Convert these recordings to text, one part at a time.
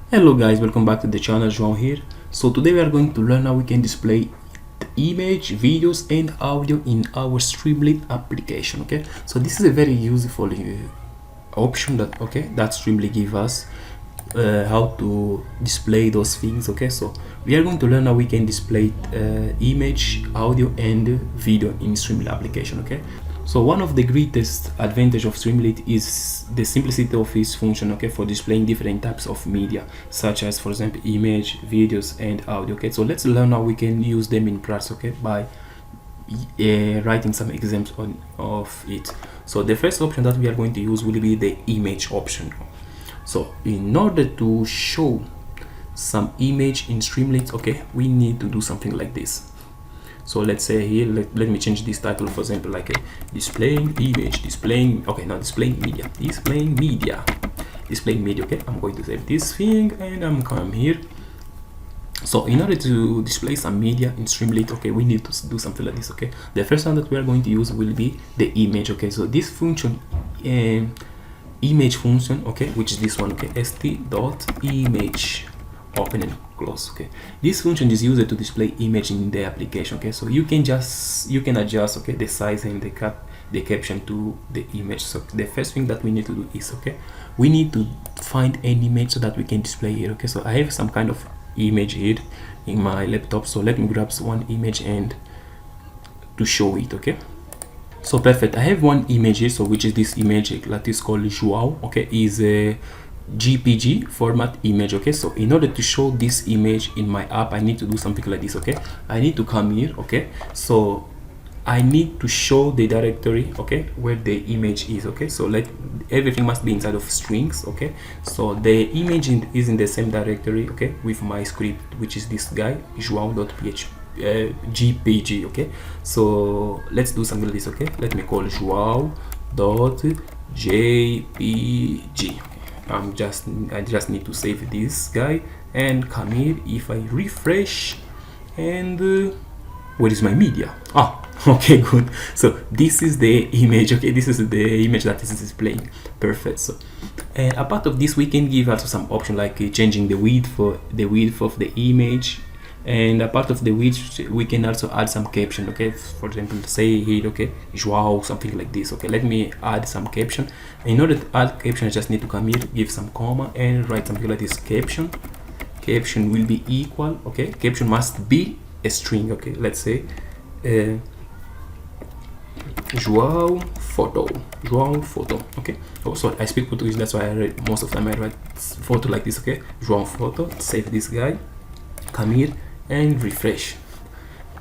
Hello guys, welcome back to the channel. João here. So today we are going to learn how we can display the image, videos and audio in our Streamlit application. Okay, so this is a very useful option that Streamlit give us how to display those things. Okay, so we are going to learn how we can display image, audio and video in Streamlit application. Okay, so one of the greatest advantage of Streamlit is the simplicity of its function, okay, for displaying different types of media, such as, for example, image, videos, and audio. Okay, so let's learn how we can use them in practice, okay, by writing some examples of it. So the first option that we are going to use will be the image option. So in order to show some image in Streamlit, okay, we need to do something like this. So let's say here, let me change this title, for example, like displaying image, displaying media, okay. I'm going to save this thing and I'm come here. So in order to display some media in Streamlit, okay, we need to do something like this. Okay, the first one that we are going to use will be the image. Okay, so this function, image function, okay, which is this one, okay, st.image, open and close. Okay, this function is used to display image in the application. Okay, so you can adjust, okay, the size and the caption to the image. So the first thing that we need to do is, okay, we need to find an image so that we can display it. Okay, so I have some kind of image here in my laptop, so let me grab one image and to show it. Okay, so perfect, I have one image here, so which is this image that is called João. Okay, is a JPG format image. Okay, so in order to show this image in my app, I need to do something like this. Okay, I need to come here. Okay, so I need to show the directory, okay, where the image is. Okay, so everything must be inside of strings. Okay, so the image is in the same directory, okay, with my script, which is this guy, joão.php jpg. Okay, so let's do something like this. Okay, let me call joão.jpg. I just need to save this guy and come here. If I refresh, and where is my media? Okay, good. So this is the image. Okay, this is the image that is displaying. Perfect. So apart of this, we can give also some option like changing the width of the image, and a part of the width we can also add some caption. Okay, for example, say here, okay, João, something like this. Okay, let me add some caption. In order to add caption, I just need to come here, give some comma and write something like this. Caption will be equal, okay, caption must be a string. Okay, let's say João photo. Okay, oh sorry, I speak Portuguese, that's why I read most of the time I write photo like this. Okay, João photo. Save this guy, come here and refresh,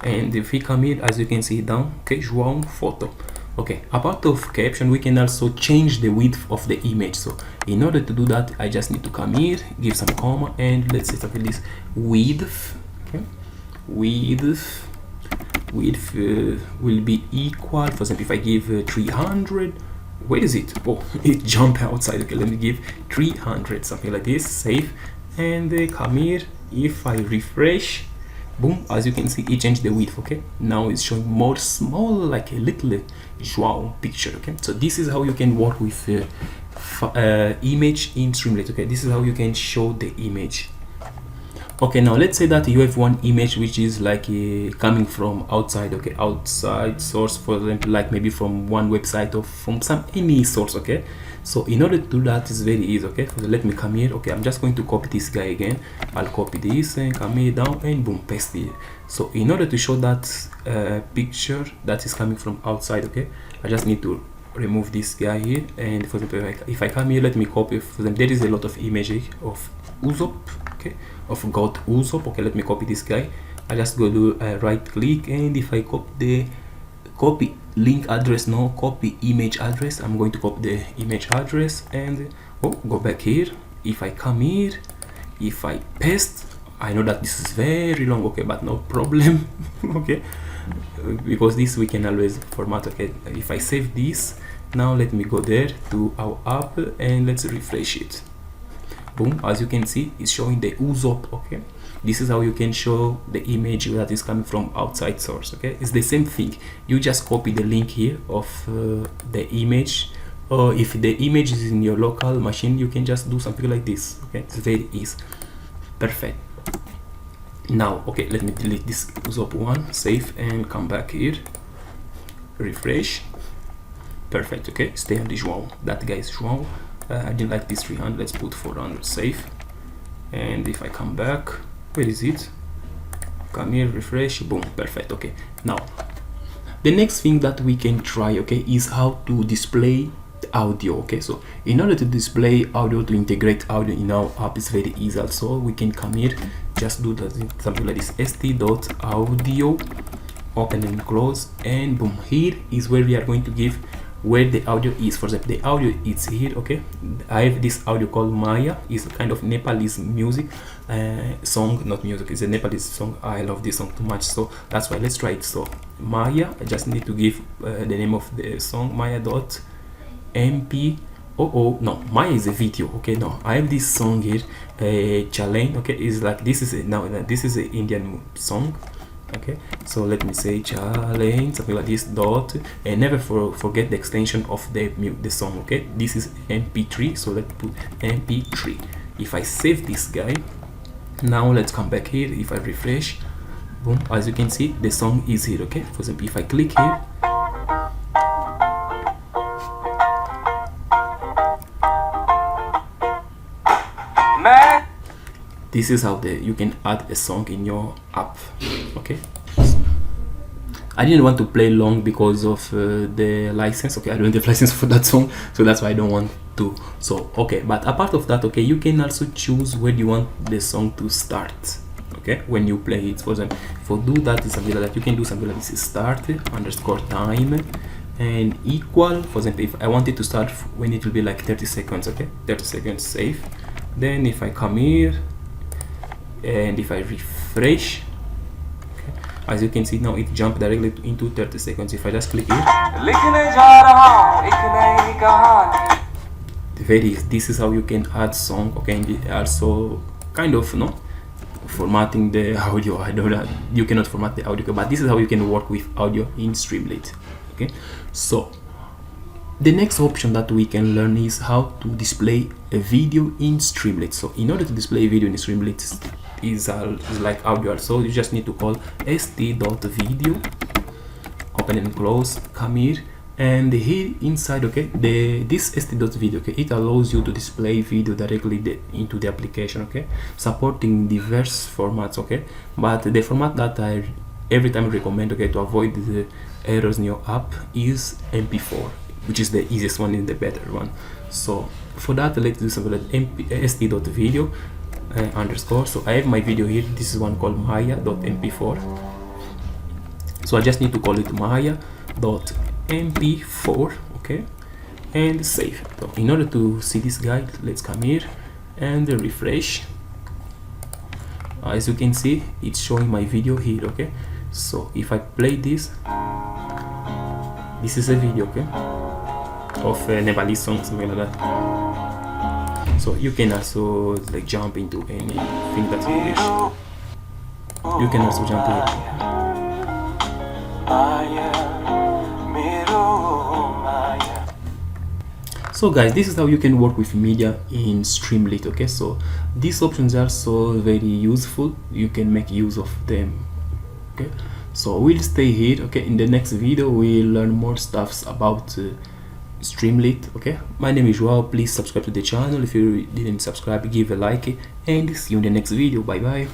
and if we come here, as you can see down, okay, João photo. Okay, apart of caption, we can also change the width of the image. So in order to do that, I just need to come here, give some comma, and let's say something like this, width. Okay, width will be equal, for example, if I give 300, where is it? Oh, it jumped outside. Okay, let me give 300, something like this. Save, and come here. If I refresh, boom, as you can see, it changed the width. Okay, now it's showing more small, like a little João picture. Okay, so this is how you can work with image in Streamlit. Okay, this is how you can show the image. Okay, now let's say that you have one image which is like coming from outside. Okay, outside source, for example, like maybe from one website or from any source. Okay, so in order to do that, is very easy. Okay, so let me come here. Okay, I'm just going to copy this guy again. I'll copy this and come here down and boom, paste it. So in order to show that picture that is coming from outside, okay, I just need to remove this guy here, and for example, if I come here, let me copy. For example, there is a lot of images of Usopp, okay, of God Usopp. Okay, let me copy this guy. I just go to right click, and if I copy link address, no, copy image address, I'm going to copy the image address and go back here. If I come here, if I paste, I know that this is very long, okay, but no problem. Okay, because this we can always format. Okay, if I save this, now let me go there to our app and let's refresh it. Boom, as you can see, it's showing the Usopp. Okay, this is how you can show the image that is coming from outside source. Okay, it's the same thing, you just copy the link here of the image or if the image is in your local machine, you can just do something like this. Okay, it's very easy. Perfect. Now okay, let me delete this Zop one, save, and come back here, refresh. Perfect. Okay, stay on the João. That guy is João. I didn't like this 300, let's put 400, save. And if I come back, where is it? Come here, refresh, boom, perfect. Okay, now the next thing that we can try, okay, is how to display audio. Okay, so in order to display audio, to integrate audio in our app is very easy. Also we can come here, just do something like this, st.audio, open and close, and boom, here is where we are going to give where the audio is. For example, the audio is here. Okay, I have this audio called Maya, is a kind of Nepalese music song, not music, it's a Nepalese song. I love this song too much, so that's why let's try it. So Maya, I just need to give the name of the song, Maya.mp. Oh no, Maya is a video. Okay, no, I have this song here, Challenge. Okay, is like this is this is an Indian song. Okay, so let me say challenge, something like this, dot, and never forget the extension of the song. Okay, this is mp3, so let's put mp3. If I save this guy, now let's come back here. If I refresh, boom, as you can see the song is here. Okay, for example, if I click here, this is how you can add a song in your app. Okay, I didn't want to play long because of the license. Okay, I don't have license for that song, so that's why I don't want to. So okay, but apart of that, okay, you can also choose where you want the song to start. Okay, when you play it, for example, for do that is something like that. You can do something like this: start underscore time and equal. For example, if I want it to start when it will be like 30 seconds. Okay, 30 seconds, save. Then if I come here and if I refresh, okay, as you can see now it jumped directly into 30 seconds. If I just click here, this is how you can add song. Okay, and also kind of formatting the audio. I know that you cannot format the audio, but this is how you can work with audio in Streamlit. Okay, so the next option that we can learn is how to display a video in Streamlit. So in order to display a video in Streamlit is like audio, so you just need to call st.video, open and close, come here, and here inside, okay, this st.video, okay, it allows you to display video directly into the application. Okay, supporting diverse formats. Okay, but the format that I every time recommend, okay, to avoid the errors in your app is mp4, which is the easiest one and the better one. So for that, let's do something like st.video underscore. So I have my video here. This is one called Maya.mp4. So I just need to call it Maya.mp4. Okay, and save. So in order to see this guide, let's come here and refresh. As you can see, it's showing my video here. Okay, so if I play this is a video, okay, of a Nepalese song, something like that. So you can also like jump into anything that you wish. You can also jump here. So guys, this is how you can work with media in Streamlit. Okay, so these options are also very useful. You can make use of them. Okay, so we'll stay here. Okay, in the next video we'll learn more stuffs about Streamlit. Okay, my name is Joao. Please subscribe to the channel. If you didn't subscribe, give a like, and see you in the next video. Bye bye.